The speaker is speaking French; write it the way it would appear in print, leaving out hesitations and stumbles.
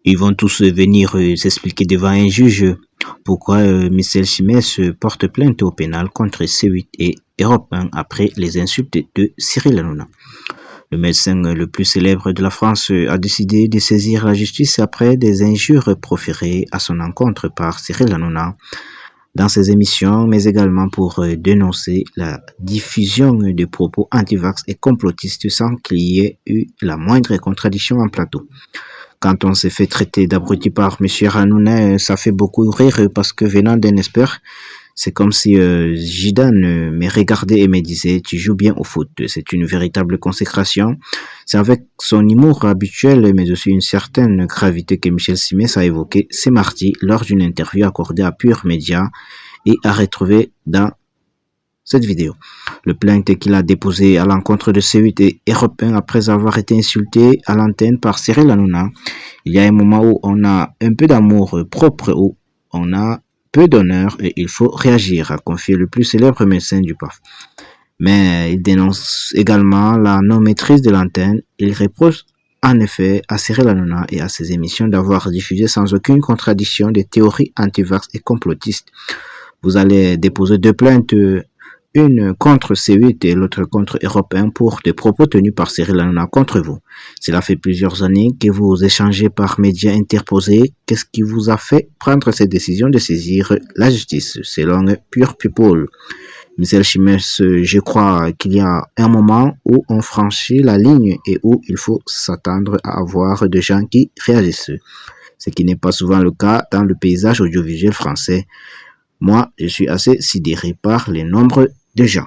Ils vont tous venir s'expliquer devant un juge pourquoi Michel Chimès porte plainte au pénal contre C8 et Europe 1 après les insultes de Cyril Hanouna. Le médecin le plus célèbre de la France a décidé de saisir la justice après des injures proférées à son encontre par Cyril Hanouna dans ses émissions, mais également pour dénoncer la diffusion de propos anti-vax et complotistes sans qu'il y ait eu la moindre contradiction en plateau. Quand on s'est fait traiter d'abruti par M. Hanouna, ça fait beaucoup rire parce que venant d'un expert, c'est comme si Zidane me regardait et me disait « tu joues bien au foot ». C'est une véritable consécration. C'est avec son humour habituel, mais aussi une certaine gravité que Michel Simès a évoqué ce mardi lors d'une interview accordée à Pure Média et à retrouver dans cette vidéo. Le plainte qu'il a déposé à l'encontre de C8 et Europe 1 après avoir été insulté à l'antenne par Cyril Hanouna. Il y a un moment où on a un peu d'amour propre, où on a peu d'honneur et il faut réagir, a confié le plus célèbre médecin du PAF. Mais il dénonce également la non-maîtrise de l'antenne. Il reproche en effet à Cyril Hanouna et à ses émissions d'avoir diffusé sans aucune contradiction des théories anti-vax et complotistes. Vous allez déposer deux plaintes, une contre C8 et l'autre contre Europe 1 pour des propos tenus par Cyril Hanouna contre vous. Cela fait plusieurs années que vous échangez par médias interposés. Qu'est-ce qui vous a fait prendre cette décision de saisir la justice, selon Pure People? Michel Chimès, je crois qu'il y a un moment où on franchit la ligne et où il faut s'attendre à avoir des gens qui réagissent, ce qui n'est pas souvent le cas dans le paysage audiovisuel français. Moi, je suis assez sidéré par les nombres de gens.